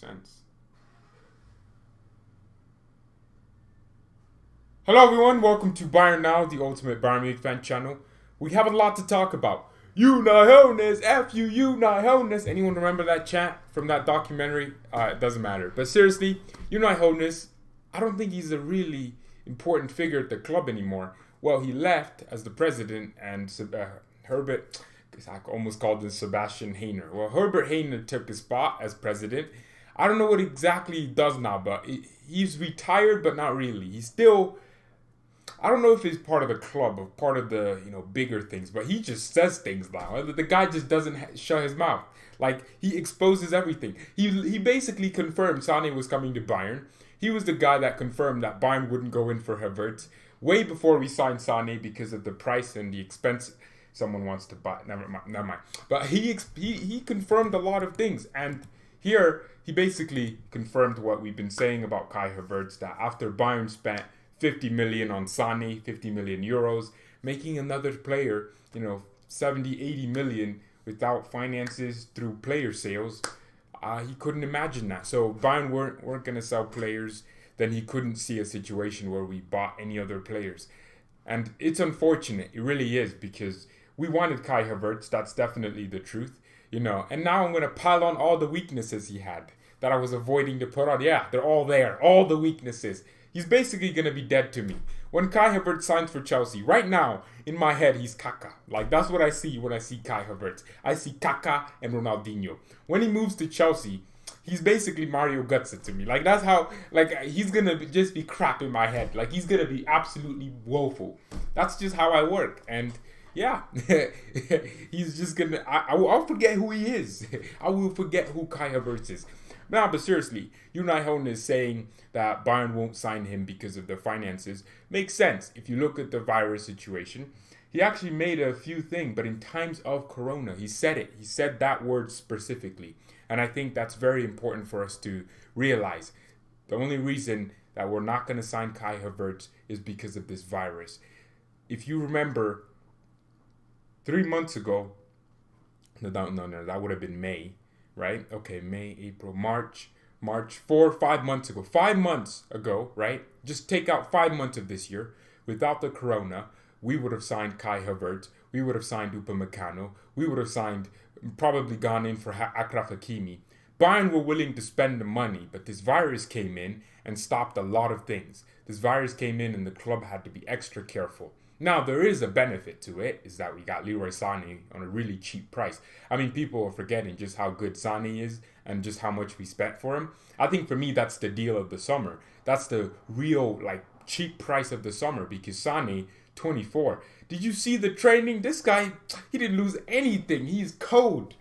sense. Hello everyone, welcome to BayernNow, the ultimate Bayern Munich fan channel. We have a lot to talk about. You not honest, F you not honest. Anyone remember that chant from that documentary? It doesn't matter. But seriously, you not honest. I don't think he's a really important figure at the club anymore. Well, he left as the president and Herbert, I almost called him Sebastian Hainer. Well, Herbert Hainer took his spot as president. I don't know what exactly he does now, but he's retired, but not really. He's still, I don't know if he's part of the club or part of the bigger things, but he just says things now. The guy just doesn't shut his mouth. Like, he exposes everything. He basically confirmed Sané was coming to Bayern. He was the guy that confirmed that Bayern wouldn't go in for Havertz way before we signed Sané because of the price and the expense. Someone wants to buy. Never mind. But he confirmed a lot of things, and here he basically confirmed what we've been saying about Kai Havertz, that after Bayern spent 50 million on Sané, 50 million euros, making another player, 70, 80 million without finances through player sales, he couldn't imagine that. So Bayern weren't going to sell players, then he couldn't see a situation where we bought any other players. And it's unfortunate, it really is, because we wanted Kai Havertz, that's definitely the truth, and now I'm going to pile on all the weaknesses he had that I was avoiding to put on. Yeah, they're all there, all the weaknesses. He's basically going to be dead to me. When Kai Havertz signs for Chelsea, right now, in my head, he's Kaká. Like, that's what I see when I see Kai Havertz. I see Kaká and Ronaldinho. When he moves to Chelsea, he's basically Mario Götze to me. Like, that's how, he's going to just be crap in my head. Like, he's going to be absolutely woeful. That's just how I work. And yeah, he's just going to, I'll forget who he is. I will forget who Kai Havertz is. Nah, but seriously, Unai Hoeneß is saying that Bayern won't sign him because of the finances. Makes sense. If you look at the virus situation, he actually made a few things, but in times of Corona, he said it. He said that word specifically. And I think that's very important for us to realize. The only reason that we're not going to sign Kai Havertz is because of this virus. If you remember, 3 months ago, no, that would have been May. Right? Okay, May, April, March, 5 months ago. 5 months ago, right? Just take out 5 months of this year. Without the Corona, we would have signed Kai Havertz. We would have signed Upamecano. We would have probably gone in for Achraf Hakimi. Bayern were willing to spend the money, but this virus came in and stopped a lot of things. This virus came in and the club had to be extra careful. Now, there is a benefit to it, is that we got Leroy Sané on a really cheap price. I mean, people are forgetting just how good Sané is and just how much we spent for him. I think for me, that's the deal of the summer. That's the real, cheap price of the summer, because Sané, 24. Did you see the training? This guy, he didn't lose anything. He's cold.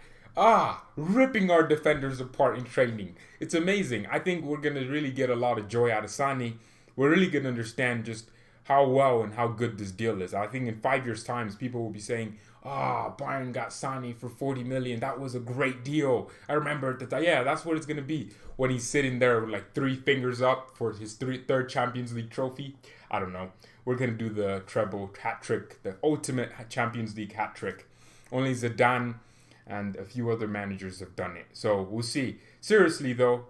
Ripping our defenders apart in training. It's amazing. I think we're going to really get a lot of joy out of Sané. We're really going to understand just how well and how good this deal is. I think in 5 years' time, people will be saying, Bayern got Sané for 40 million. That was a great deal. I remember at the time. Yeah, that's what it's going to be when he's sitting there with 3 fingers up for his third Champions League trophy. I don't know. We're going to do the treble hat trick, the ultimate Champions League hat trick. Only Zidane and a few other managers have done it. So we'll see. Seriously, though,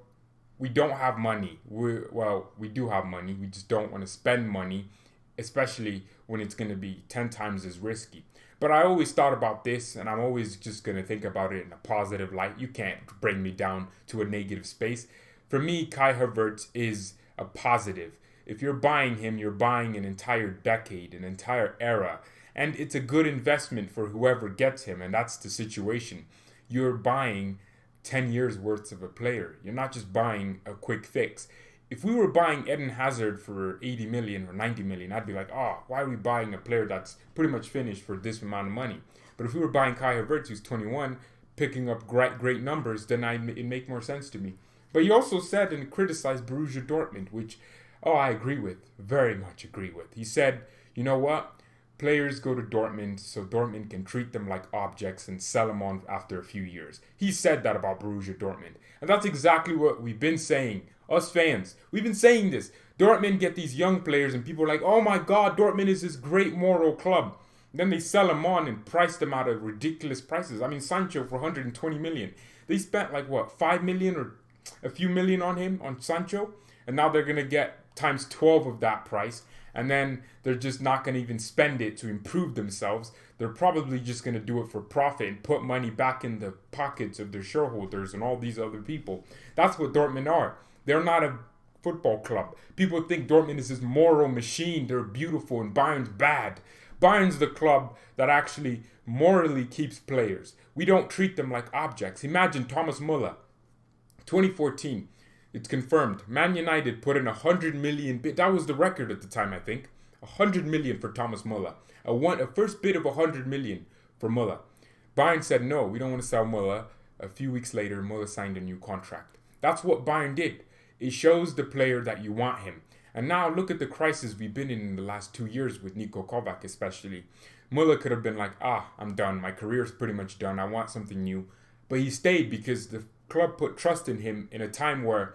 we don't have money. We do have money. We just don't want to spend money, especially when it's going to be 10 times as risky. But I always thought about this, and I'm always just going to think about it in a positive light. You can't bring me down to a negative space. For me, Kai Havertz is a positive. If you're buying him, you're buying an entire decade, an entire era. And it's a good investment for whoever gets him, and that's the situation. You're buying 10 years worth of a player. You're not just buying a quick fix. If we were buying Eden Hazard for 80 million or 90 million, I'd be like, why are we buying a player that's pretty much finished for this amount of money? But if we were buying Kai Havertz, who's 21, picking up great numbers, then it make more sense to me. But he also said and criticized Borussia Dortmund, which, I agree with, very much agree with. He said, you know what? Players go to Dortmund so Dortmund can treat them like objects and sell them on after a few years. He said that about Borussia Dortmund. And that's exactly what we've been saying. Us fans, we've been saying this. Dortmund get these young players and people are like, oh my God, Dortmund is this great moral club. Then they sell them on and price them out at ridiculous prices. I mean, Sancho for 120 million. They spent 5 million or a few million on him, on Sancho, and now they're going to get times 12 of that price, and then they're just not going to even spend it to improve themselves. They're probably just going to do it for profit and put money back in the pockets of their shareholders and all these other people. That's what Dortmund are. They're not a football club. People think Dortmund is this moral machine. They're beautiful and Bayern's bad. Bayern's the club that actually morally keeps players. We don't treat them like objects. Imagine Thomas Müller, 2014. It's confirmed. Man United put in 100 million bid. That was the record at the time, I think. 100 million for Thomas Müller. A first bid of 100 million for Müller. Bayern said, no, we don't want to sell Müller. A few weeks later, Müller signed a new contract. That's what Bayern did. It shows the player that you want him. And now look at the crisis we've been in the last 2 years with Niko Kovac especially. Müller could have been like, I'm done. My career's pretty much done. I want something new. But he stayed because the club put trust in him in a time where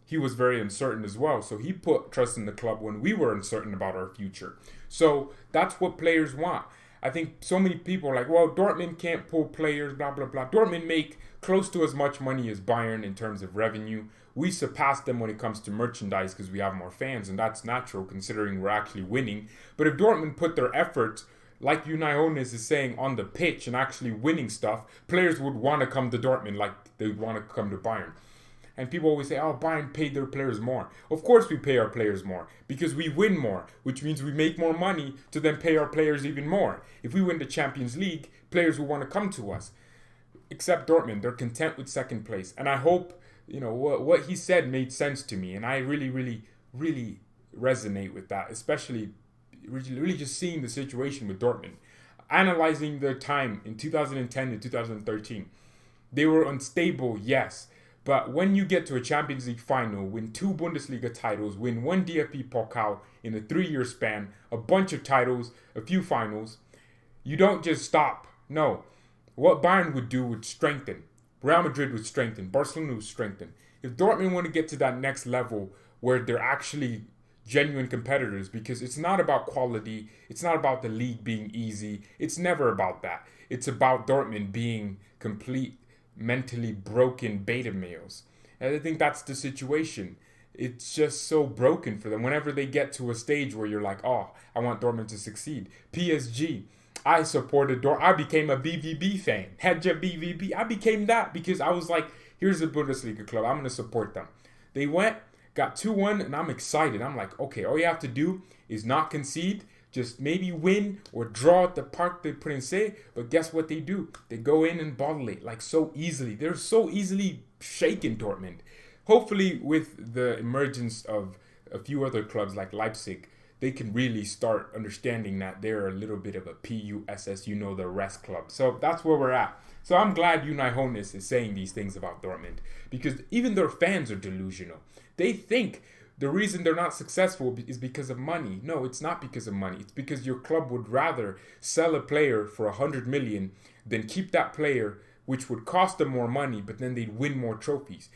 he was very uncertain as well. So he put trust in the club when we were uncertain about our future. So that's what players want. I think so many people are like, well, Dortmund can't pull players, blah, blah, blah. Dortmund make close to as much money as Bayern in terms of revenue. We surpass them when it comes to merchandise because we have more fans, and that's natural considering we're actually winning. But if Dortmund put their efforts, like Unai Hoeneß is saying, on the pitch and actually winning stuff, players would want to come to Dortmund like they would want to come to Bayern. And people always say, oh, Bayern paid their players more. Of course we pay our players more because we win more, which means we make more money to then pay our players even more. If we win the Champions League, players will want to come to us. Except Dortmund, they're content with second place. And I hope, what he said made sense to me. And I really, really, really resonate with that, especially really just seeing the situation with Dortmund. Analyzing their time in 2010 to 2013. They were unstable, yes. But when you get to a Champions League final, win 2 Bundesliga titles, win 1 DFB Pokal in a 3-year span, a bunch of titles, a few finals, you don't just stop. No. What Bayern would do would strengthen. Real Madrid would strengthen. Barcelona would strengthen. If Dortmund want to get to that next level where they're actually genuine competitors, because it's not about quality, it's not about the league being easy, it's never about that. It's about Dortmund being complete mentally broken beta males. And I think that's the situation. It's just so broken for them. Whenever they get to a stage where you're like, oh, I want Dortmund to succeed. PSG, I supported Dortmund. I became a BVB fan. Hedja BVB. I became that because I was like, here's a Bundesliga club. I'm going to support them. They went, got 2-1, and I'm excited. I'm like, okay, all you have to do is not concede. Just maybe win or draw at the Parc des Princes. But guess what they do? They go in and bottle it like so easily. They're so easily shaken, Dortmund. Hopefully with the emergence of a few other clubs like Leipzig, they can really start understanding that they're a little bit of a PUSS, the rest club. So that's where we're at. So I'm glad Unai Hoeneß is saying these things about Dortmund because even their fans are delusional. They think the reason they're not successful is because of money. No, it's not because of money. It's because your club would rather sell a player for 100 million than keep that player, which would cost them more money, but then they'd win more trophies.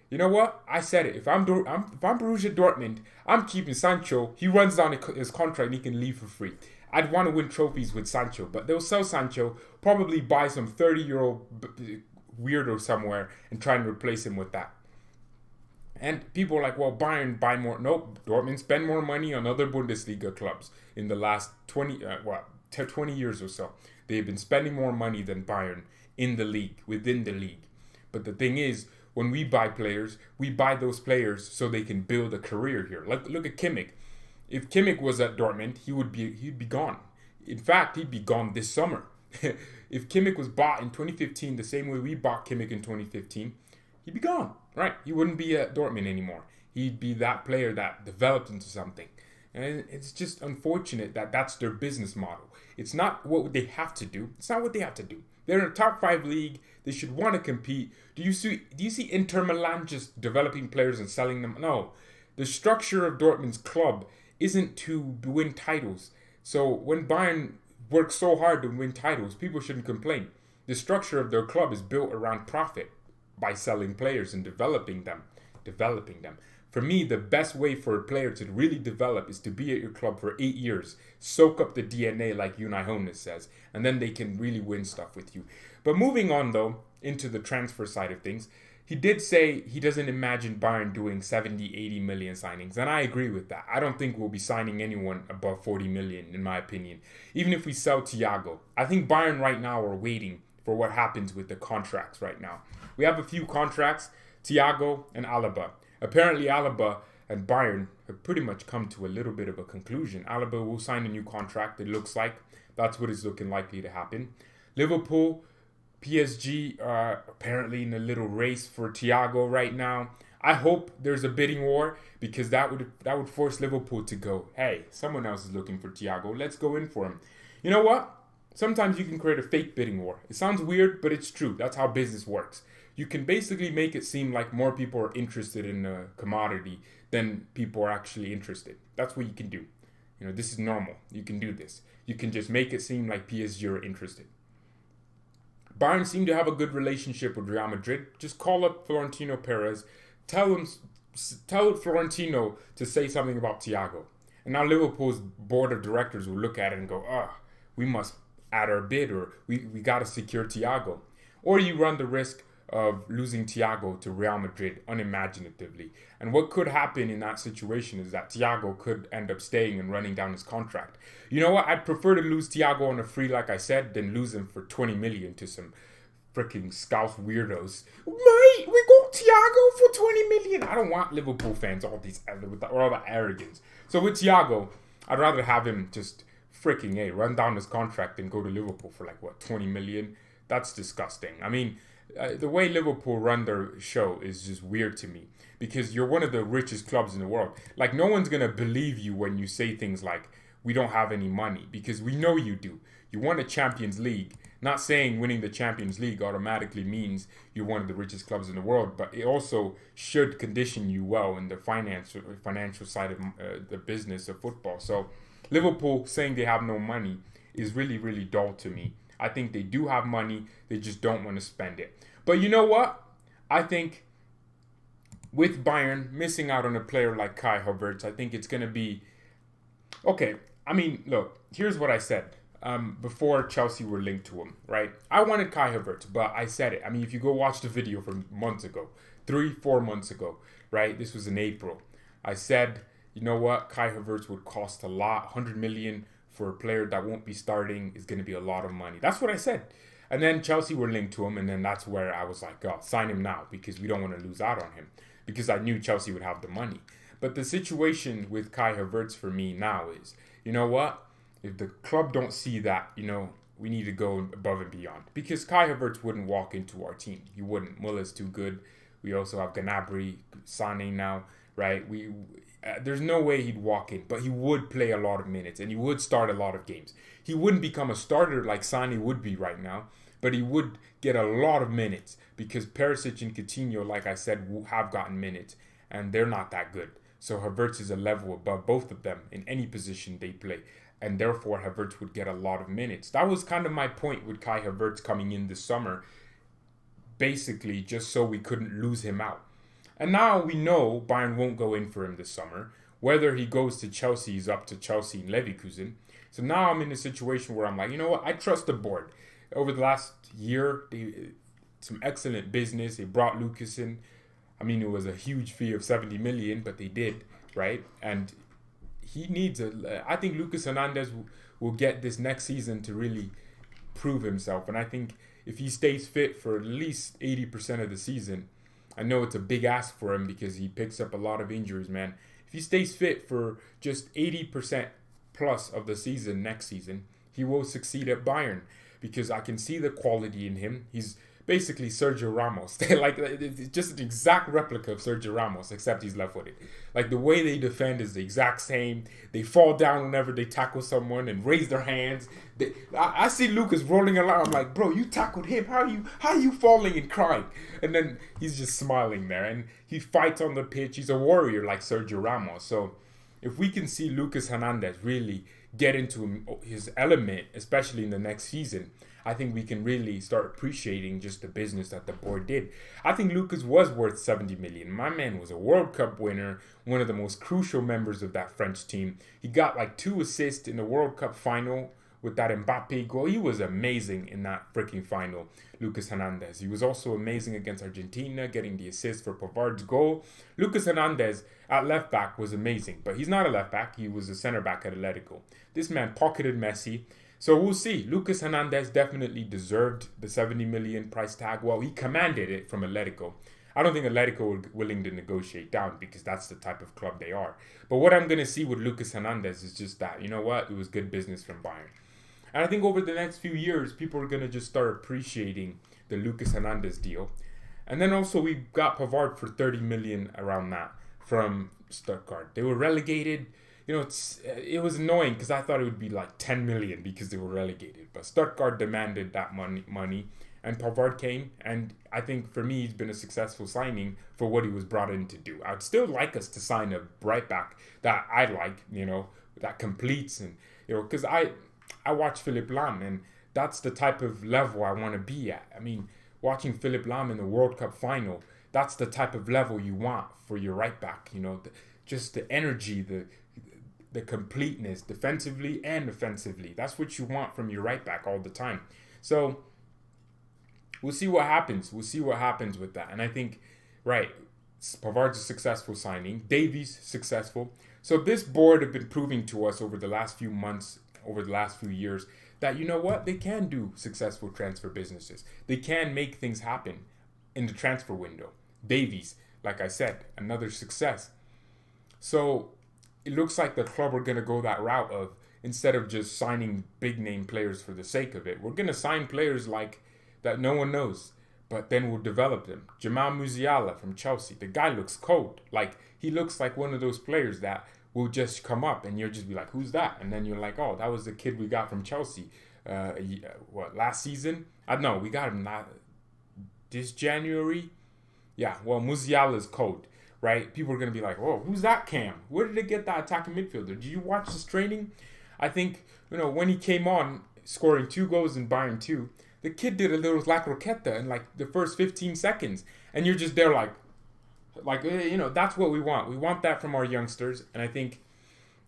You know what? I said it. If I'm Borussia Dortmund, I'm keeping Sancho. He runs down his contract and he can leave for free. I'd want to win trophies with Sancho, but they'll sell Sancho, probably buy some 30-year-old weirdo somewhere and try and replace him with that. And people are like, well, Bayern buy more. Nope, Dortmund spend more money on other Bundesliga clubs in the last 20 years or so. They've been spending more money than Bayern in the league, within the league. But the thing is, when we buy players, we buy those players so they can build a career here. Look at Kimmich. If Kimmich was at Dortmund, he'd be gone. In fact, he'd be gone this summer. If Kimmich was bought in 2015, the same way we bought Kimmich in 2015, he'd be gone, right? He wouldn't be at Dortmund anymore. He'd be that player that developed into something. And it's just unfortunate that that's their business model. It's not what they have to do. It's not what they have to do. They're in a top 5 league. They should want to compete. Do you see Inter Milan just developing players and selling them? No. The structure of Dortmund's club isn't to win titles. So when Bayern works so hard to win titles, people shouldn't complain. The structure of their club is built around profit by selling players and developing them. For me, the best way for a player to really develop is to be at your club for 8 years, soak up the DNA like Unai Hoeneß says, and then they can really win stuff with you. But moving on, though, into the transfer side of things, he did say he doesn't imagine Bayern doing 70, 80 million signings. And I agree with that. I don't think we'll be signing anyone above 40 million, in my opinion. Even if we sell Thiago. I think Bayern right now are waiting for what happens with the contracts right now. We have a few contracts, Thiago and Alaba. Apparently Alaba and Bayern have pretty much come to a little bit of a conclusion. Alaba will sign a new contract, it looks like. That's what is looking likely to happen. Liverpool, PSG are apparently in a little race for Thiago right now. I hope there's a bidding war because that would force Liverpool to go, hey, someone else is looking for Thiago. Let's go in for him. You know what? Sometimes you can create a fake bidding war. It sounds weird, but it's true. That's how business works. You can basically make it seem like more people are interested in a commodity than people are actually interested. That's what you can do. You know, this is normal. You can do this. You can just make it seem like PSG are interested. Bayern seem to have a good relationship with Real Madrid. Just call up Florentino Perez. Tell Florentino to say something about Thiago. And now Liverpool's board of directors will look at it and go, we must add our bid, or we got to secure Thiago. Or you run the risk of losing Thiago to Real Madrid unimaginatively. And what could happen in that situation is that Thiago could end up staying and running down his contract. You know what? I'd prefer to lose Thiago on a free, like I said, than lose him for 20 million to some freaking Scouse weirdos. Mate, we got Thiago for 20 million. I don't want Liverpool fans, all that arrogance. So with Thiago, I'd rather have him just freaking run down his contract and go to Liverpool for 20 million. That's disgusting. I mean, the way Liverpool run their show is just weird to me because you're one of the richest clubs in the world. Like, no one's going to believe you when you say things like, we don't have any money, because we know you do. You won a Champions League. Not saying winning the Champions League automatically means you're one of the richest clubs in the world, but it also should condition you well in the financial side of the business of football. So Liverpool saying they have no money is really, really dull to me. I think they do have money, they just don't want to spend it. But you know what? I think with Bayern missing out on a player like Kai Havertz, I think it's going to be... Okay, I mean, look, here's what I said before Chelsea were linked to him, right? I wanted Kai Havertz, but I said it. I mean, if you go watch the video from months ago, 3-4 months ago, right? This was in April. I said, you know what? Kai Havertz would cost a lot. 100 million for a player that won't be starting is going to be a lot of money. That's what I said. And then Chelsea were linked to him, and then that's where I was like, sign him now because we don't want to lose out on him, because I knew Chelsea would have the money. But the situation with Kai Havertz for me now is, you know what? If the club don't see that, we need to go above and beyond. Because Kai Havertz wouldn't walk into our team. He wouldn't. Muller's too good. We also have Gnabry, Sané now, right? There's no way he'd walk in, but he would play a lot of minutes and he would start a lot of games. He wouldn't become a starter like Sané would be right now, but he would get a lot of minutes because Perisic and Coutinho, like I said, have gotten minutes and they're not that good. So Havertz is a level above both of them in any position they play. And therefore, Havertz would get a lot of minutes. That was kind of my point with Kai Havertz coming in this summer. Basically, just so we couldn't lose him out. And now we know Bayern won't go in for him this summer. Whether he goes to Chelsea is up to Chelsea and Leverkusen. So now I'm in a situation where I'm like, you know what? I trust the board. Over the last year, some excellent business. They brought Lucas in. I mean, it was a huge fee of 70 million, but they did, right? And he needs I think Lucas Hernandez will get this next season to really prove himself. And I think if he stays fit for at least 80% of the season, I know it's a big ask for him because he picks up a lot of injuries, man. If he stays fit for just 80% plus of the season next season, he will succeed at Bayern because I can see the quality in him. He's basically Sergio Ramos. It's just an exact replica of Sergio Ramos, except he's left-footed. Like, the way they defend is the exact same. They fall down whenever they tackle someone and raise their hands. I see Lucas rolling around. I'm like, bro, you tackled him. How are you falling and crying? And then he's just smiling there. And he fights on the pitch. He's a warrior like Sergio Ramos. So if we can see Lucas Hernandez really get into his element, especially in the next season, I think we can really start appreciating just the business that the board did. I think Lucas was worth 70 million. My man was a World Cup winner, one of the most crucial members of that French team. He got like 2 assists in the World Cup final with that Mbappe goal. He was amazing in that freaking final, Lucas Hernandez. He was also amazing against Argentina, getting the assist for Pavard's goal. Lucas Hernandez at left back was amazing, but he's not a left back. He was a center back at Atletico. This man pocketed Messi. So we'll see. Lucas Hernandez definitely deserved the 70 million price tag. Well, he commanded it from Atletico. I don't think Atletico were willing to negotiate down because that's the type of club they are. But what I'm going to see with Lucas Hernandez is just that, you know what? It was good business from Bayern. And I think over the next few years, people are going to just start appreciating the Lucas Hernandez deal. And then also we got Pavard for 30 million around that from Stuttgart. They were relegated. You know, it was annoying because I thought it would be like 10 million because they were relegated. But Stuttgart demanded that money, and Pavard came. And I think for me, he's been a successful signing for what he was brought in to do. I'd still like us to sign a right back that I like, you know, that completes. And, you know, because I watch Philipp Lahm, and that's the type of level I want to be at. I mean, watching Philipp Lahm in the World Cup final, that's the type of level you want for your right back. You know, just the energy, the completeness, defensively and offensively. That's what you want from your right back all the time. So we'll see what happens. We'll see what happens with that. And I think, right, Pavard's a successful signing. Davies, successful. So this board have been proving to us over the last few months, over the last few years, that, you know what, they can do successful transfer businesses. They can make things happen in the transfer window. Davies, like I said, another success. So it looks like the club are going to go that route of, instead of just signing big name players for the sake of it, we're going to sign players like that no one knows, but then we'll develop them. Jamal Musiala from Chelsea. The guy looks cold. Like, he looks like one of those players that will just come up and you'll just be like, who's that? And then you're like, oh, that was the kid we got from Chelsea. Last season? I don't know. We got him this January. Yeah, well, Musiala's cold. Right? People are going to be like, oh, who's that Cam? Where did they get that attacking midfielder? Did you watch this training? I think, you know, when he came on, scoring 2 goals in Bayern 2, the kid did a little La Croqueta in like the first 15 seconds. And you're just there like, you know, that's what we want. We want that from our youngsters. And I think,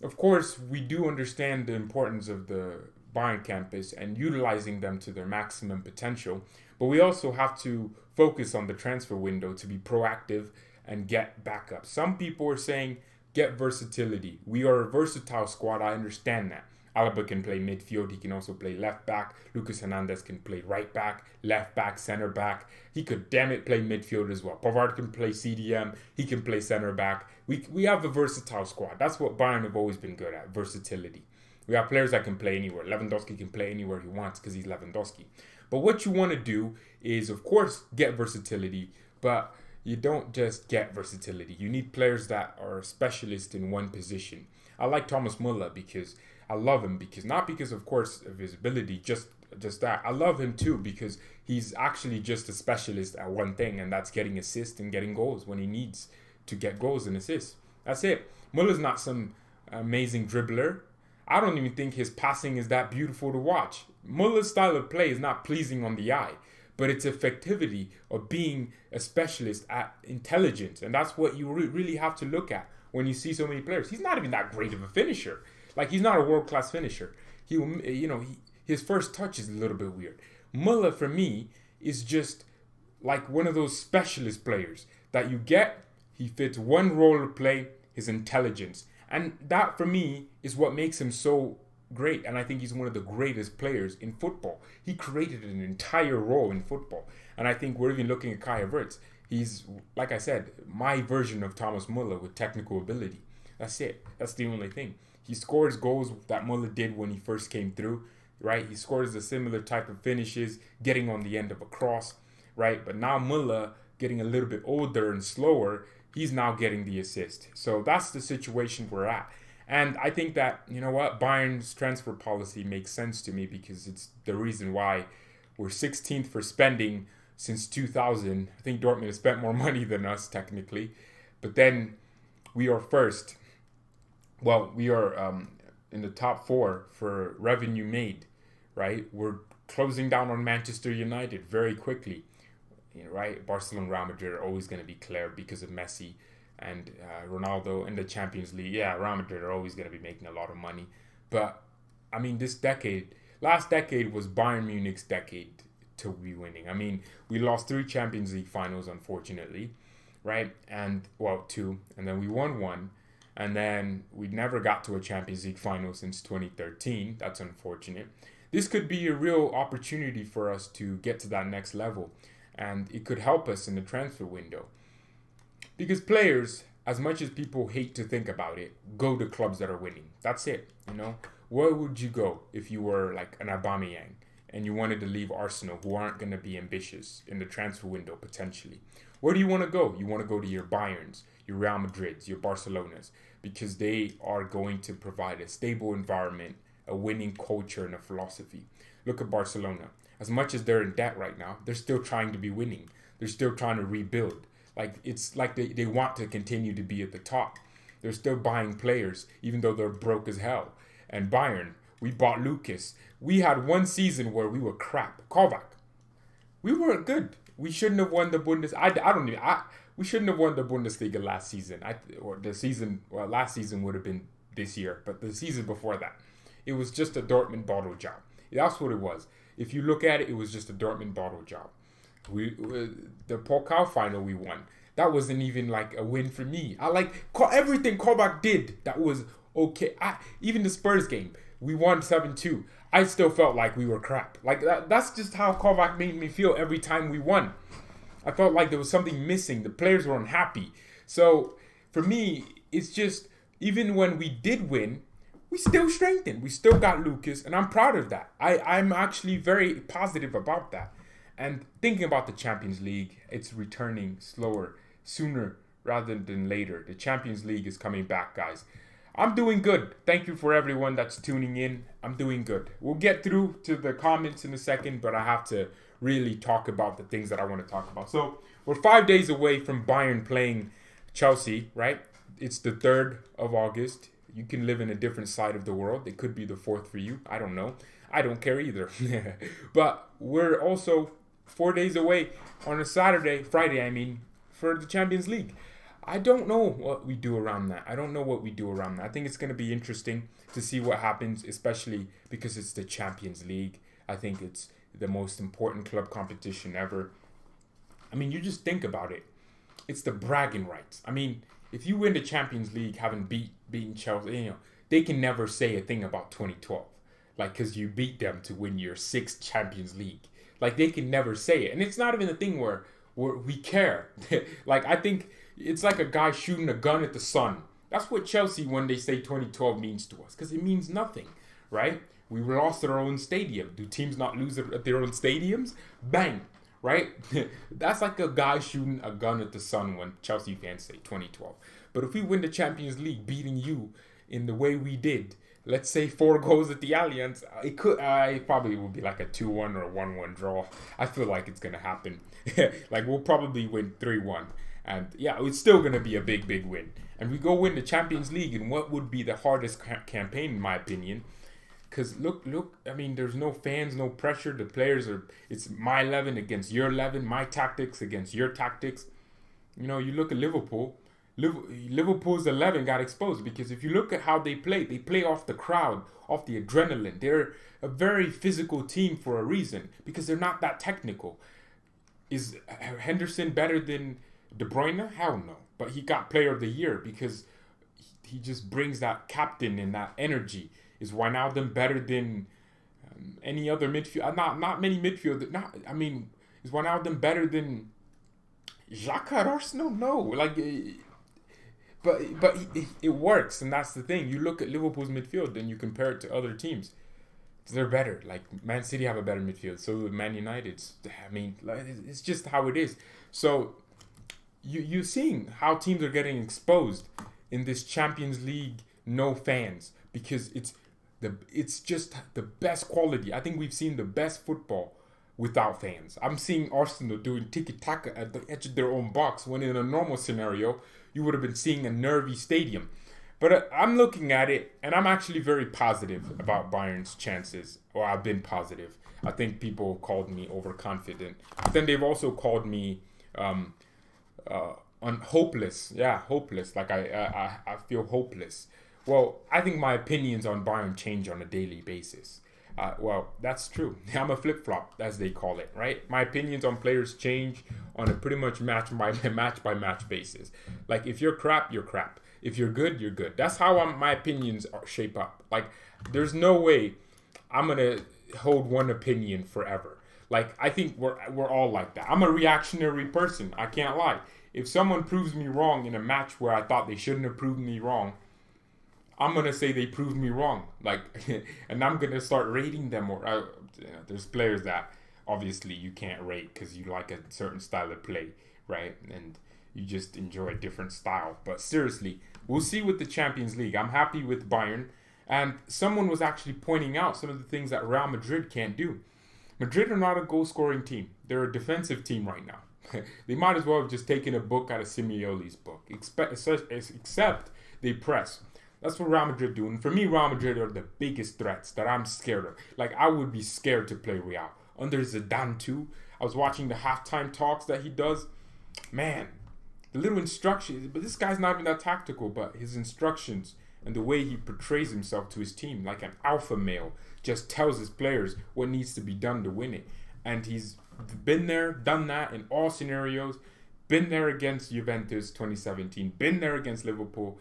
of course, we do understand the importance of the Bayern campus and utilizing them to their maximum potential. But we also have to focus on the transfer window to be proactive and get backup. Some people are saying get versatility. We are a versatile squad. I understand that. Alaba can play midfield. He can also play left back. Lucas Hernandez can play right back, left back, center back. He could, damn it, play midfield as well. Pavard can play CDM. He can play center back. We have a versatile squad. That's what Bayern have always been good at, versatility. We have players that can play anywhere. Lewandowski can play anywhere he wants because he's Lewandowski. But what you want to do is, of course, get versatility, but you don't just get versatility. You need players that are specialists in one position. I like Thomas Müller because I love him, because not because, of course, of his ability, just that. I love him too because he's actually just a specialist at one thing, and that's getting assists and getting goals when he needs to get goals and assists. That's it. Müller's not some amazing dribbler. I don't even think his passing is that beautiful to watch. Müller's style of play is not pleasing on the eye, but it's effectivity of being a specialist at intelligence. And that's what you really have to look at when you see so many players. He's not even that great of a finisher. Like, he's not a world-class finisher. His first touch is a little bit weird. Müller, for me, is just like one of those specialist players that you get. He fits one role of play, his intelligence. And that, for me, is what makes him so great. And I think he's one of the greatest players in football. He created an entire role in football. And I think we're even looking at Kai Havertz. He's, like I said, my version of Thomas Müller with technical ability. That's it. That's the only thing. He scores goals that Müller did when he first came through, right? He scores a similar type of finishes, getting on the end of a cross, right? But now Müller, getting a little bit older and slower, he's now getting the assist. So that's the situation we're at. And I think that, you know what, Bayern's transfer policy makes sense to me because it's the reason why we're 16th for spending since 2000. I think Dortmund has spent more money than us, technically. But then we are first. Well, we are in the top 4 for revenue made, right? We're closing down on Manchester United very quickly, right? Barcelona, Real Madrid are always going to be clear because of Messi and Ronaldo in the Champions League. Yeah, Real Madrid are always going to be making a lot of money. But, I mean, this decade, last decade was Bayern Munich's decade to be winning. I mean, we lost 3 Champions League finals, unfortunately, right? And, well, 2. And then we won 1. And then we never got to a Champions League final since 2013. That's unfortunate. This could be a real opportunity for us to get to that next level. And it could help us in the transfer window. Because players, as much as people hate to think about it, go to clubs that are winning. That's it, you know? Where would you go if you were like an Aubameyang and you wanted to leave Arsenal, who aren't going to be ambitious in the transfer window potentially? Where do you want to go? You want to go to your Bayerns, your Real Madrids, your Barcelonas, because they are going to provide a stable environment, a winning culture, and a philosophy. Look at Barcelona. As much as they're in debt right now, they're still trying to be winning. They're still trying to rebuild. Like, it's like they want to continue to be at the top. They're still buying players, even though they're broke as hell. And Bayern, we bought Lucas. We had one season where we were crap. Kovac. We weren't good. We shouldn't have won the we shouldn't have won the Bundesliga last season. Last season would have been this year, but the season before that, it was just a Dortmund bottle job. That's what it was. If you look at it, it was just a Dortmund bottle job. The Pokal final we won. That wasn't even like a win for me. I like everything Kovac did. That was okay. Even the Spurs game, we won 7-2. I still felt like we were crap. Like that's just how Kovac made me feel every time we won. I felt like there was something missing. The players were unhappy. So for me, it's just, even when we did win, we still strengthened. We still got Lucas, and I'm proud of that. I'm actually very positive about that. And thinking about the Champions League, it's returning sooner rather than later. The Champions League is coming back, guys. I'm doing good. Thank you for everyone that's tuning in. I'm doing good. We'll get through to the comments in a second, but I have to really talk about the things that I want to talk about. So we're 5 days away from Bayern playing Chelsea, right? It's the 3rd of August. You can live in a different side of the world. It could be the 4th for you. I don't know. I don't care either. But we're also 4 days away on a Friday, for the Champions League. I don't know what we do around that. I think it's going to be interesting to see what happens, especially because it's the Champions League. I think it's the most important club competition ever. I mean, you just think about it. It's the bragging rights. I mean, if you win the Champions League having beaten Chelsea, they can never say a thing about 2012. Like, because you beat them to win your 6th Champions League. Like, they can never say it. And it's not even a thing where we care. Like, I think it's like a guy shooting a gun at the sun. That's what Chelsea, when they say 2012, means to us. Because it means nothing, right? We lost at our own stadium. Do teams not lose at their own stadiums? Bang, right? That's like a guy shooting a gun at the sun when Chelsea fans say 2012. But if we win the Champions League, beating you in the way we did, let's say 4 goals at the Allianz, it probably will be like a 2-1 or a 1-1 draw. I feel like it's going to happen. Like, we'll probably win 3-1. And yeah, it's still going to be a big, big win. And we go win the Champions League in what would be the hardest campaign, in my opinion. Because look, I mean, there's no fans, no pressure. The players it's my 11 against your 11, my tactics against your tactics. You look at Liverpool. Liverpool's 11 got exposed because if you look at how they play off the crowd, off the adrenaline. They're a very physical team for a reason because they're not that technical. Is Henderson better than De Bruyne? Hell no. But he got Player of the Year because he just brings that captain and that energy. Is Wijnaldum better than any other midfield? Not many midfielders. Is Wijnaldum better than Xhaka at Arsenal? No. But it works, and that's the thing. You look at Liverpool's midfield and you compare it to other teams. They're better. Like, Man City have a better midfield. So do Man United. It's just how it is. So you're seeing how teams are getting exposed in this Champions League, no fans, because it's just the best quality. I think we've seen the best football without fans. I'm seeing Arsenal doing tiki-taka at the edge of their own box when in a normal scenario, you would have been seeing a nervy stadium. But I'm looking at it, and I'm actually very positive about Bayern's chances. Or I've been positive. I think people called me overconfident. But then they've also called me hopeless. Yeah, hopeless. Like I feel hopeless. Well, I think my opinions on Bayern change on a daily basis. Well, that's true. I'm a flip-flop, as they call it, right? My opinions on players change on a pretty much match by match basis. Like, if you're crap, you're crap. If you're good, you're good. That's how my opinions shape up. Like, there's no way I'm gonna hold one opinion forever. Like, I think we're all like that. I'm a reactionary person. I can't lie. If someone proves me wrong in a match where I thought they shouldn't have proved me wrong, I'm gonna say they proved me wrong. Like, and I'm gonna start rating them. Or there's players that obviously you can't rate because you like a certain style of play, right? And you just enjoy a different style. But seriously, we'll see with the Champions League. I'm happy with Bayern. And someone was actually pointing out some of the things that Real Madrid can't do. Madrid are not a goal-scoring team. They're a defensive team right now. They might as well have just taken a book out of Simeone's book. Except they press. That's what Real Madrid do. And for me, Real Madrid are the biggest threats that I'm scared of. Like, I would be scared to play Real. Under Zidane, too. I was watching the halftime talks that he does. Man, the little instructions. But this guy's not even that tactical. But his instructions and the way he portrays himself to his team, like an alpha male, just tells his players what needs to be done to win it. And he's been there, done that in all scenarios. Been there against Juventus 2017. Been there against Liverpool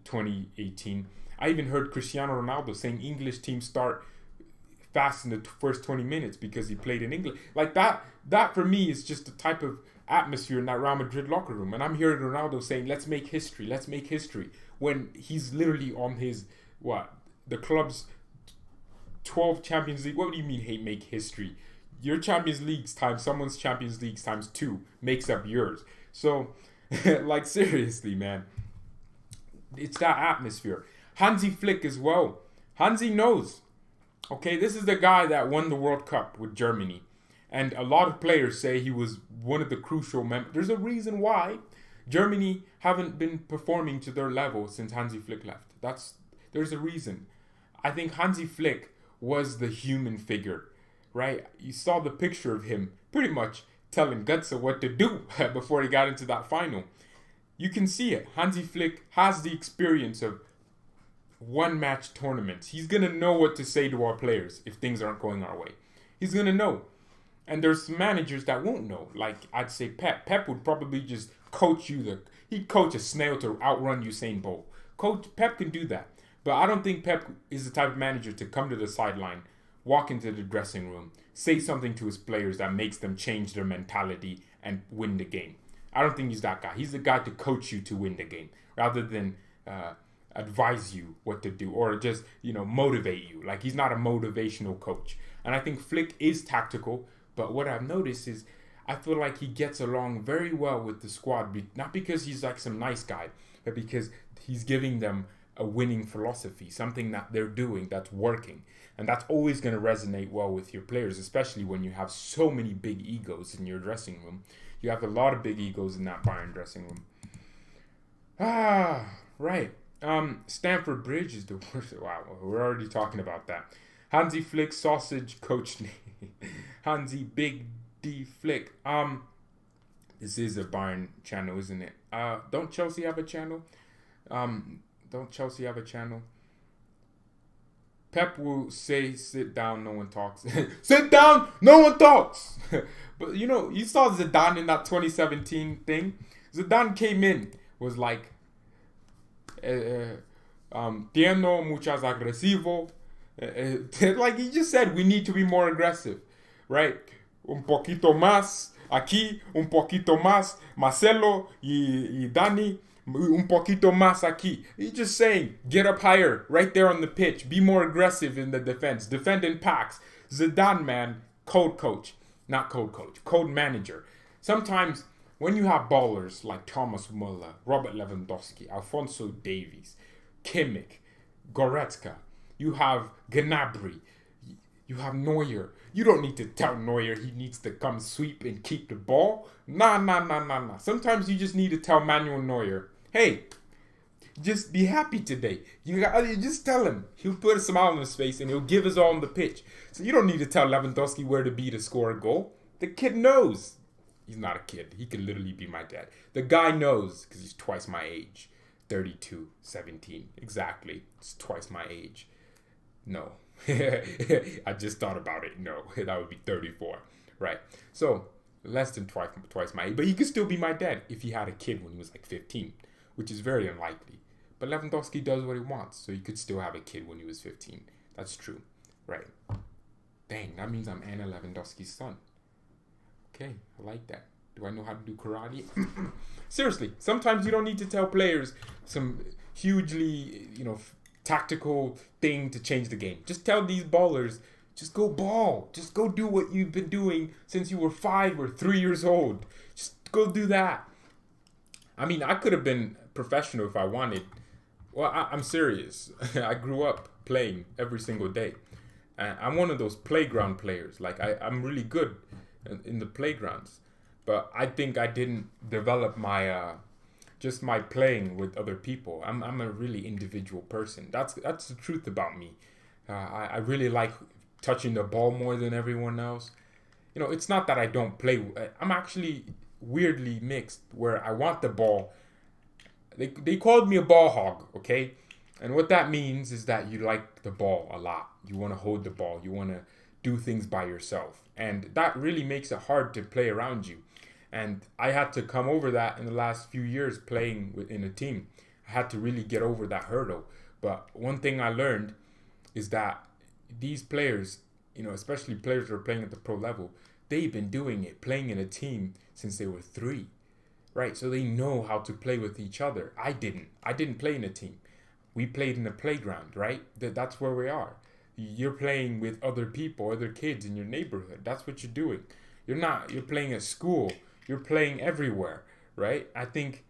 2018. I even heard Cristiano Ronaldo saying English teams start fast in the first 20 minutes because he played in England. Like that for me is just the type of atmosphere in that Real Madrid locker room. And I'm hearing Ronaldo saying, let's make history, when he's literally on his, the club's 12 Champions League. What do you mean, make history? Your Champions Leagues times someone's Champions Leagues times 2 makes up yours. So, like, seriously, man. It's that atmosphere. Hansi Flick as well. Hansi knows. Okay, this is the guy that won the World Cup with Germany. And a lot of players say he was one of the crucial members. There's a reason why Germany haven't been performing to their level since Hansi Flick left. There's a reason. I think Hansi Flick was the human figure, right? You saw the picture of him pretty much telling Götze what to do before he got into that final. You can see it. Hansi Flick has the experience of one-match tournaments. He's going to know what to say to our players if things aren't going our way. He's going to know. And there's managers that won't know. Like, I'd say Pep. Pep would probably just coach you. He'd coach a snail to outrun Usain Bolt. Pep can do that. But I don't think Pep is the type of manager to come to the sideline, walk into the dressing room, say something to his players that makes them change their mentality and win the game. I don't think he's that guy. He's the guy to coach you to win the game rather than advise you what to do or just, motivate you. Like, he's not a motivational coach. And I think Flick is tactical, but what I've noticed is I feel like he gets along very well with the squad, not because he's like some nice guy, but because he's giving them a winning philosophy, something that they're doing that's working. And that's always going to resonate well with your players, especially when you have so many big egos in your dressing room. You have a lot of big egos in that Bayern dressing room. Right. Stamford Bridge is the worst. Wow, we're already talking about that. Hansi Flick sausage coach name. Hansi Big D Flick. This is a Bayern channel, isn't it? Don't Chelsea have a channel? Pep will say, sit down, no one talks. Sit down, no one talks. But, you saw Zidane in that 2017 thing. Zidane came in, was like, tieno muchas agresivo. Like, he just said, we need to be more aggressive, right? Un poquito más aquí, un poquito más. Marcelo y Dani, un poquito más aquí. He's just saying, get up higher, right there on the pitch. Be more aggressive in the defense. Defend in packs. Zidane, man, code manager. Sometimes when you have ballers like Thomas Muller, Robert Lewandowski, Alphonso Davies, Kimmich, Goretzka, you have Gnabry, you have Neuer. You don't need to tell Neuer he needs to come sweep and keep the ball. Nah. Sometimes you just need to tell Manuel Neuer, hey, just be happy today. You just tell him. He'll put a smile on his face and he'll give his all on the pitch. So you don't need to tell Lewandowski where to be to score a goal. The kid knows. He's not a kid. He could literally be my dad. The guy knows because he's twice my age. 32, 17. Exactly. It's twice my age. No. I just thought about it. No, that would be 34, right? So less than twice my age. But he could still be my dad if he had a kid when he was like 15, which is very unlikely. But Lewandowski does what he wants, so he could still have a kid when he was 15. That's true, right? Dang, that means I'm Anna Lewandowski's son. Okay, I like that. Do I know how to do karate? Seriously, sometimes you don't need to tell players some hugely, tactical thing to change the game. Just tell these ballers, just go ball. Just go do what you've been doing since you were 5 or 3 years old. Just go do that. I mean, I could have been professional if I wanted. Well, I'm serious. I grew up playing every single day. And I'm one of those playground players. Like, I'm really good in the playgrounds. But I think I didn't develop my just my playing with other people. I'm a really individual person. That's the truth about me. I really like touching the ball more than everyone else. It's not that I don't play. I'm actually weirdly mixed where I want the ball. They called me a ball hog, okay? And what that means is that you like the ball a lot. You want to hold the ball. You want to do things by yourself. And that really makes it hard to play around you. And I had to come over that in the last few years playing in a team. I had to really get over that hurdle. But one thing I learned is that these players, especially players that are playing at the pro level, they've been doing it, playing in a team since they were 3, right? So they know how to play with each other. I didn't play in a team. We played in a playground, right? That's where we are. You're playing with other people, other kids in your neighborhood. That's what you're doing. You're playing at school. You're playing everywhere, right? I think,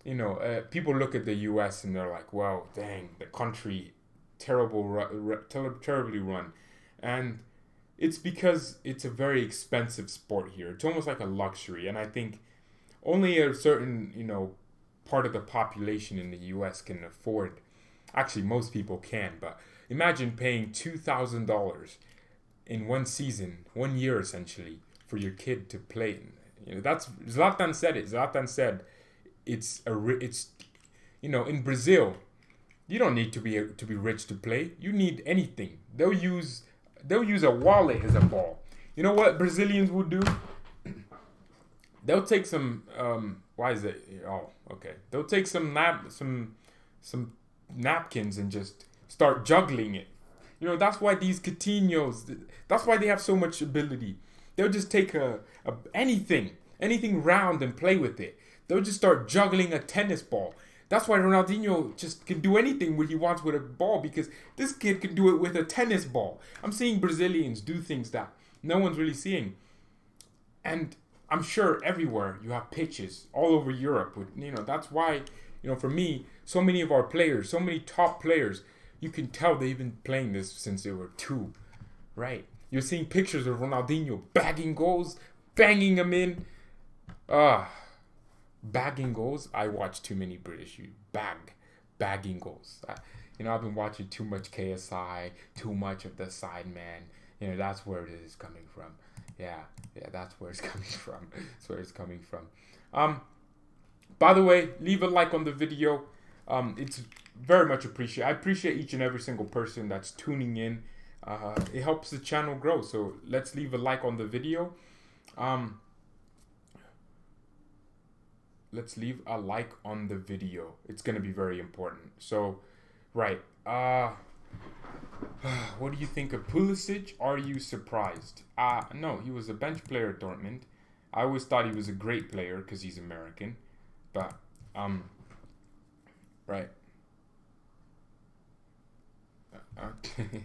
people look at the U.S. and they're like, well, dang, the country, terribly run. And it's because it's a very expensive sport here. It's almost like a luxury. And I think only a certain, part of the population in the U.S. can afford. Actually, most people can. But imagine paying $2,000 in one season, 1 year essentially, for your kid to play. That's Zlatan said it. Zlatan said it's in Brazil, you don't need to be rich to play. You need anything. They'll use a wallet as a ball. You know what Brazilians will do? They'll take some why is it? Oh, okay. They'll take some napkins and just start juggling it. That's why these Coutinhos, that's why they have so much ability. They'll just take anything round and play with it. They'll just start juggling a tennis ball. That's why Ronaldinho just can do anything what he wants with a ball, because this kid can do it with a tennis ball. I'm seeing Brazilians do things that no one's really seeing. And I'm sure everywhere you have pitches all over Europe. That's why, for me, so many of our players, so many top players, you can tell they've been playing this since they were 2, right? You're seeing pictures of Ronaldinho bagging goals, banging them in. Bagging goals. I watch too many British. Bagging goals. I've been watching too much KSI, too much of the Sideman. That's where it is coming from. Yeah, that's where it's coming from. That's where it's coming from. By the way, leave a like on the video. It's very much appreciated. I appreciate each and every single person that's tuning in. It helps the channel grow. So let's leave a like on the video. Let's leave a like on the video. It's going to be very important. So, right. What do you think of Pulisic? Are you surprised? No, he was a bench player at Dortmund. I always thought he was a great player because he's American. But, right. Okay.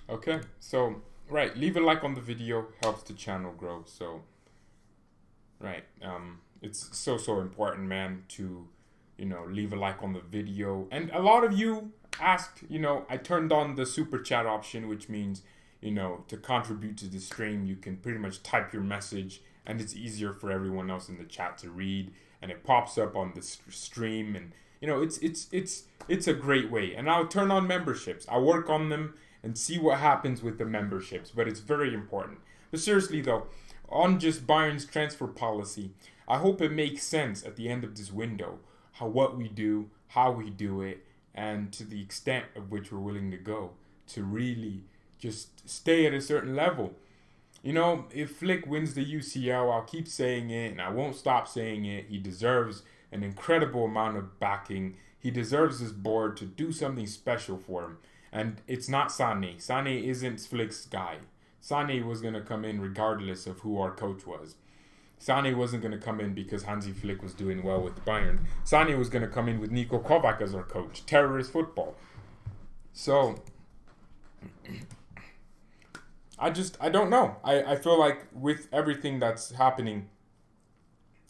Okay, so, right, leave a like on the video, helps the channel grow, so, right, it's so important, man, to, leave a like on the video, and a lot of you asked, I turned on the super chat option, which means, to contribute to the stream, you can pretty much type your message, and it's easier for everyone else in the chat to read, and it pops up on the stream, and, it's a great way, and I'll turn on memberships, I'll work on them, and see what happens with the memberships. But it's very important. But seriously, though, on just Bayern's transfer policy, I hope it makes sense at the end of this window what we do, how we do it, and to the extent of which we're willing to go to really just stay at a certain level. You know, if Flick wins the UCL, I'll keep saying it and I won't stop saying it. He deserves an incredible amount of backing. He deserves this board to do something special for him. And it's not Sané. Sané isn't Flick's guy. Sané was going to come in regardless of who our coach was. Sané wasn't going to come in because Hansi Flick was doing well with Bayern. Sané was going to come in with Niko Kovac as our coach. Terrorist football. So, I don't know. I feel like with everything that's happening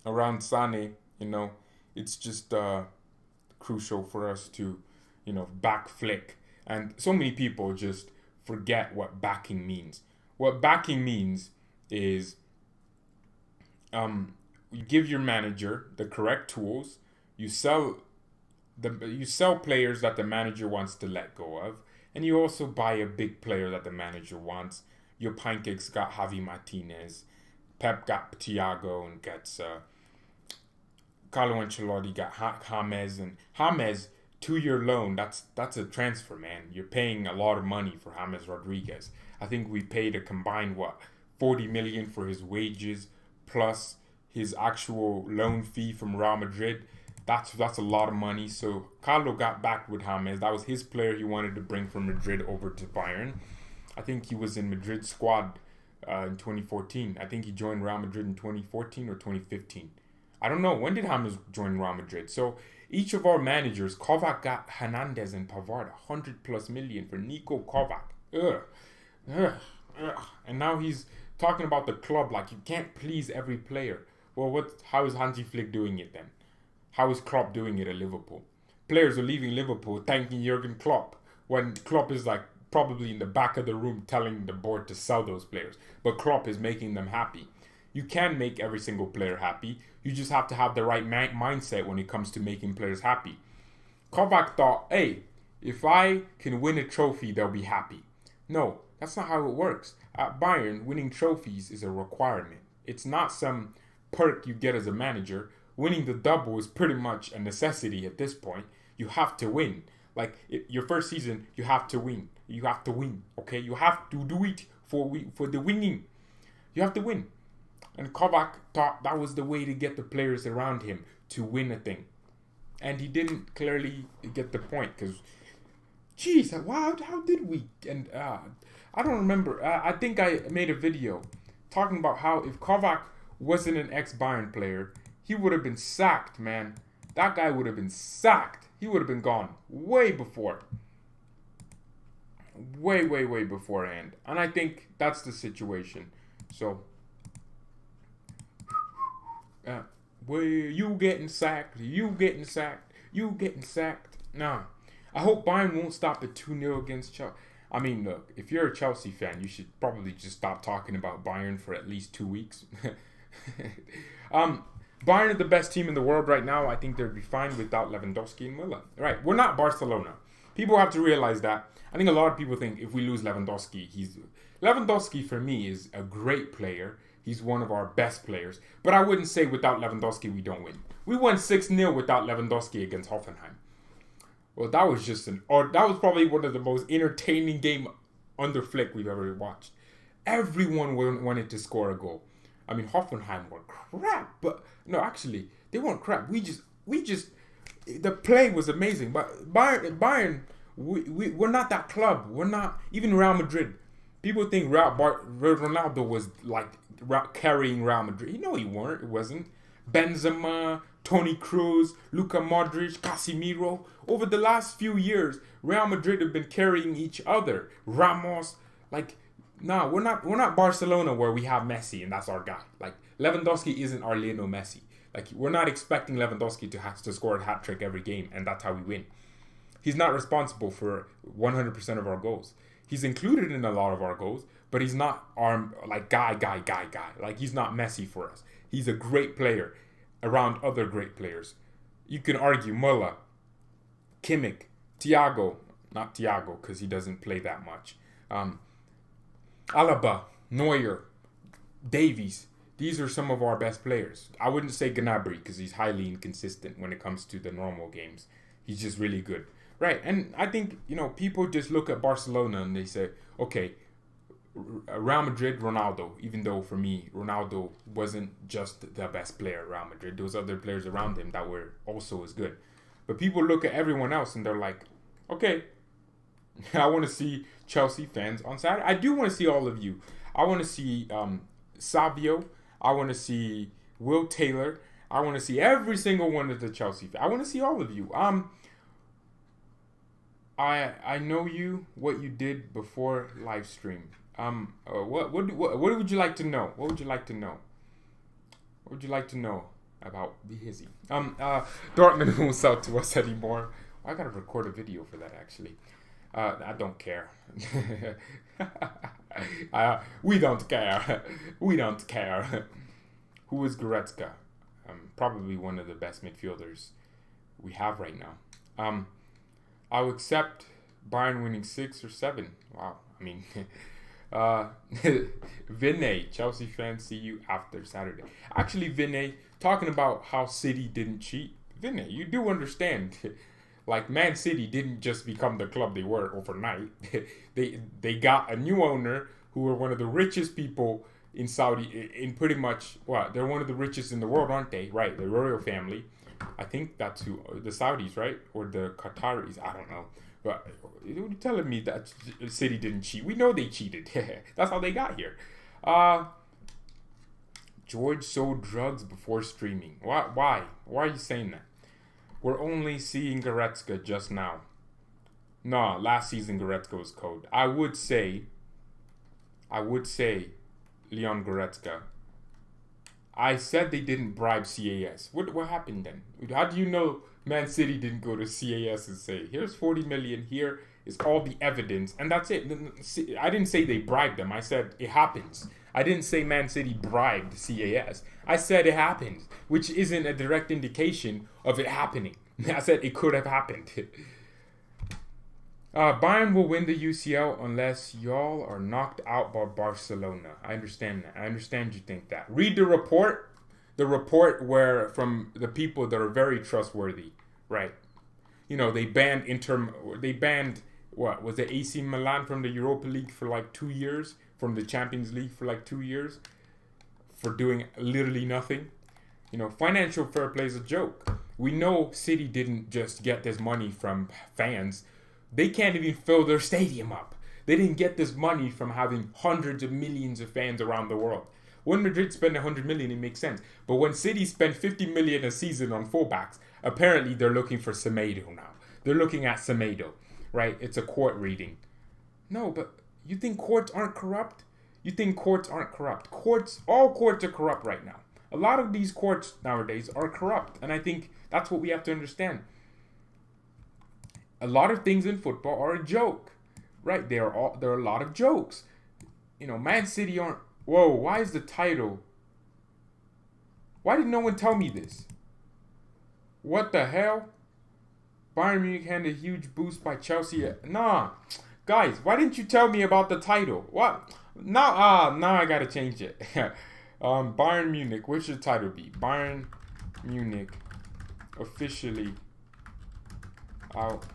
around Sané, you know, it's just crucial for us to, you know, back Flick. And so many people just forget what backing means. What backing means is you give your manager the correct tools. You sell players that the manager wants to let go of, and you also buy a big player that the manager wants. Your pancakes got Javi Martinez, Pep got Thiago and gets Carlo Ancelotti got James, and James 2-year loan. That's a transfer, man. You're paying a lot of money for James Rodriguez. I think we paid a combined 40 million for his wages plus his actual loan fee from Real Madrid. That's a lot of money. So Carlo got back with James. That was his player he wanted to bring from Madrid over to Bayern. I think he was in Madrid's squad in 2014. I think he joined Real Madrid in 2014 or 2015. I don't know. When did James join Real Madrid? So each of our managers, Kovac got Hernandez and Pavard, 100+ million for Niko Kovac. And now he's talking about the club like you can't please every player. Well, how is Hansi Flick doing it then? How is Klopp doing it at Liverpool? Players are leaving Liverpool thanking Jurgen Klopp when Klopp is like probably in the back of the room telling the board to sell those players. But Klopp is making them happy. You can make every single player happy. You just have to have the right mindset when it comes to making players happy. Kovac thought, hey, if I can win a trophy, they'll be happy. No, that's not how it works. At Bayern, winning trophies is a requirement. It's not some perk you get as a manager. Winning the double is pretty much a necessity at this point. You have to win. Like your first season, you have to win. You have to win, okay? You have to do it for the winning. You have to win. And Kovac thought that was the way to get the players around him to win a thing. And he didn't clearly get the point because, geez, how did we? And I don't remember. I think I made a video talking about how if Kovac wasn't an ex-Bayern player, he would have been sacked, man. That guy would have been sacked. He would have been gone way before. Way beforehand. And I think that's the situation. So, you getting sacked. Nah. I hope Bayern won't stop at 2-0 against Chelsea. I mean, look, if you're a Chelsea fan, you should probably just stop talking about Bayern for at least 2 weeks. Bayern are the best team in the world right now. I think they'd be fine without Lewandowski and Müller. Right, we're not Barcelona. People have to realize that. I think a lot of people think if we lose Lewandowski, Lewandowski for me is a great player. He's one of our best players. But I wouldn't say without Lewandowski we don't win. We won 6-0 without Lewandowski against Hoffenheim. Well, that was that was probably one of the most entertaining game under Flick we've ever watched. Everyone wanted to score a goal. I mean, Hoffenheim were crap, but no, actually, they weren't crap. We just, the play was amazing. But Bayern, we're not that club. We're not even Real Madrid. People think Ronaldo was like carrying Real Madrid. You know he weren't. It wasn't. Benzema, Toni Kroos, Luka Modric, Casemiro. Over the last few years, Real Madrid have been carrying each other. Ramos, like. No, we're not Barcelona where we have Messi and that's our guy. Like Lewandowski isn't our Lionel Messi. Like we're not expecting Lewandowski to score a hat trick every game and that's how we win. He's not responsible for 100% of our goals. He's included in a lot of our goals, but he's not our like guy. Like he's not Messi for us. He's a great player around other great players. You can argue Müller, Kimmich, Thiago, not Thiago because he doesn't play that much. Alaba, Neuer, Davies. these are some of our best players. I wouldn't say Gnabry because he's highly inconsistent when it comes to the normal games. He's just really good. Right, and I think, people just look at Barcelona and they say, okay, Real Madrid, Ronaldo, even though for me, Ronaldo wasn't just the best player at Real Madrid. There was other players around him that were also as good. But people look at everyone else and they're like, okay, I want to see Chelsea fans on Saturday. I do want to see all of you. I want to see Savio. I want to see Will Taylor. I want to see every single one of the Chelsea fans. I want to see all of you. I know you, what you did before live stream. What would you like to know? What would you like to know? What would you like to know about the hizzy? Dortmund won't sell to us anymore. I gotta record a video for that actually. I don't care. We don't care. We don't care. Who is Goretzka? Probably one of the best midfielders we have right now. I'll accept Bayern winning 6 or 7. Wow. I mean, Vinay, Chelsea fans, see you after Saturday. Actually, Vinay, talking about how City didn't cheat. Vinay, you do understand. Like, Man City didn't just become the club they were overnight. They got a new owner who were one of the richest people in Saudi, in pretty much, they're one of the richest in the world, aren't they? Right, the royal family. I think that's who, the Saudis, right? Or the Qataris, I don't know. But you're telling me that City didn't cheat. We know they cheated. That's how they got here. George sold drugs before streaming. Why? Why are you saying that? We're only seeing Goretzka just now. No, last season Goretzka was cold. I would say Leon Goretzka. I said they didn't bribe CAS. What happened then? How do you know Man City didn't go to CAS and say, here's 40 million, here is all the evidence, and that's it? I didn't say they bribed them. I said it happens. I didn't say Man City bribed CAS. I said it happens, which isn't a direct indication of it happening. I said it could have happened. Bayern will win the UCL unless y'all are knocked out by Barcelona. I understand that. I understand you think that. Read the report. The report where from the people that are very trustworthy, right? They banned what was it, AC Milan from the Europa League for like 2 years, from the Champions League for like 2 years, for doing literally nothing. Financial fair play is a joke. We know City didn't just get this money from fans. They can't even fill their stadium up. They didn't get this money from having hundreds of millions of fans around the world. When Madrid spend 100 million, it makes sense. But when City spend 50 million a season on fullbacks, apparently they're looking for Semedo now. They're looking at Semedo, right? It's a court reading. No, but you think courts aren't corrupt? You think courts aren't corrupt? All courts are corrupt right now. A lot of these courts nowadays are corrupt. And I think that's what we have to understand. A lot of things in football are a joke, right? There are a lot of jokes. Man City aren't. Whoa! Why is the title? Why did no one tell me this? What the hell? Bayern Munich had a huge boost by Chelsea. Nah, guys, why didn't you tell me about the title? What? Now I gotta change it. Bayern Munich. What should the title be? Bayern Munich officially out.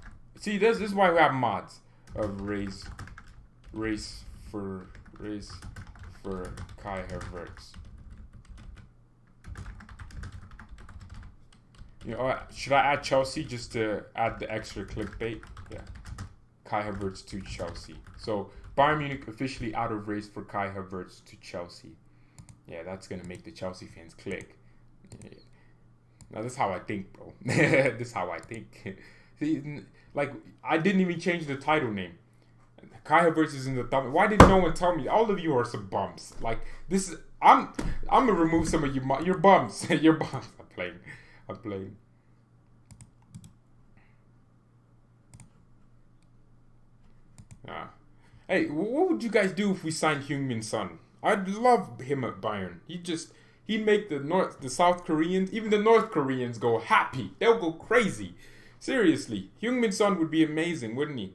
See, this is why we have mods of race for Kai Havertz. Should I add Chelsea just to add the extra clickbait? Yeah. Kai Havertz to Chelsea. So Bayern Munich officially out of race for Kai Havertz to Chelsea. Yeah, that's gonna make the Chelsea fans click. Yeah. Now this is how I think, bro. This is how I think. See, like, I didn't even change the title name. Kai Havertz is in the thumb. Why did no one tell me? All of you are some bums. Like, this is... I'm gonna remove some of your bums. Your bums. I'm playing. Hey, what would you guys do if we signed Heung-min Son? I'd love him at Bayern. He'd make the South Koreans, even the North Koreans go happy. They'll go crazy. Seriously, Heung-min Son would be amazing, wouldn't he?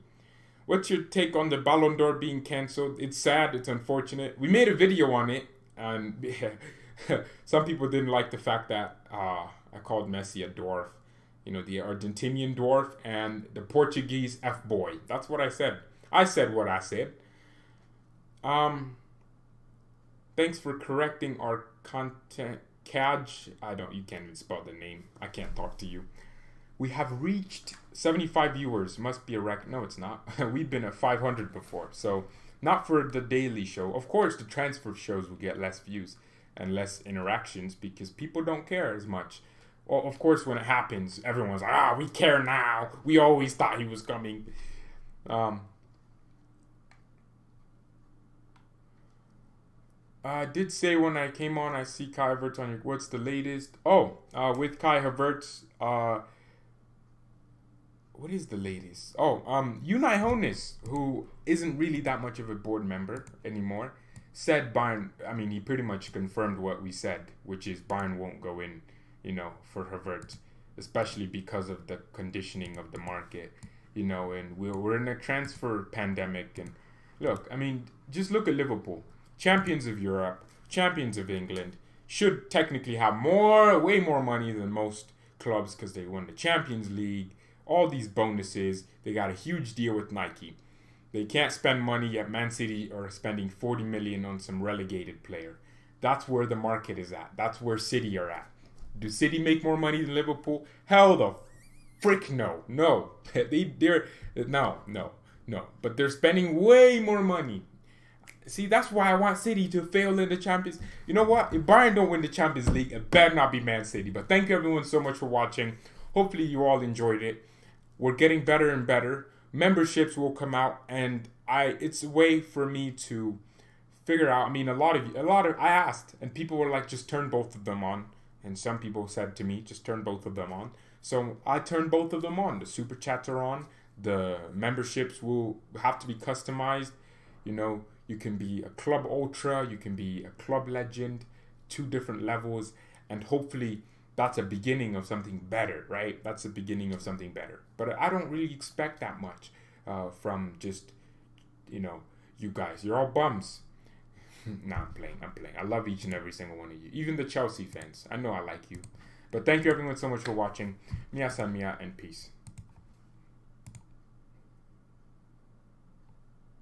What's your take on the Ballon d'Or being cancelled? It's sad, it's unfortunate. We made a video on it, and Some people didn't like the fact that I called Messi a dwarf. The Argentinian dwarf and the Portuguese F-boy. That's what I said. I said what I said. Thanks for correcting our content. Kaj, you can't even spell the name. I can't talk to you. We have reached 75 viewers. Must be a record. No, it's not. We've been at 500 before. So, not for the daily show. Of course, the transfer shows will get less views and less interactions because people don't care as much. Well, of course, when it happens, everyone's like, we care now. We always thought he was coming. I did say when I came on, I see Kai Havertz on your... What's the latest? With Kai Havertz, what is the latest? Unai Hoeneß, who isn't really that much of a board member anymore, said Bayern... he pretty much confirmed what we said, which is Bayern won't go in, for Havertz, especially because of the conditioning of the market, and we're in a transfer pandemic. And look, just look at Liverpool. Champions of Europe, champions of England, should technically have way more money than most clubs because they won the Champions League, all these bonuses. They got a huge deal with Nike. They can't spend money at Man City or spending 40 million on some relegated player. That's where the market is at. That's where City are at. Do City make more money than Liverpool? Hell the frick no. No. No. But they're spending way more money. See, that's why I want City to fail in the Champions. You know what? If Bayern don't win the Champions League, it better not be Man City. But thank you everyone so much for watching. Hopefully you all enjoyed it. We're getting better and better. Memberships will come out, and it's a way for me to figure out. I asked, and people were like, just turn both of them on. And some people said to me, just turn both of them on. So I turned both of them on. The super chats are on. The memberships will have to be customized. You can be a club ultra, you can be a club legend, 2 different levels, and hopefully that's a beginning of something better, right? That's the beginning of something better. But I don't really expect that much from just, you guys. You're all bums. Nah, I'm playing. I love each and every single one of you. Even the Chelsea fans. I know I like you. But thank you everyone so much for watching. Mia san mia and peace.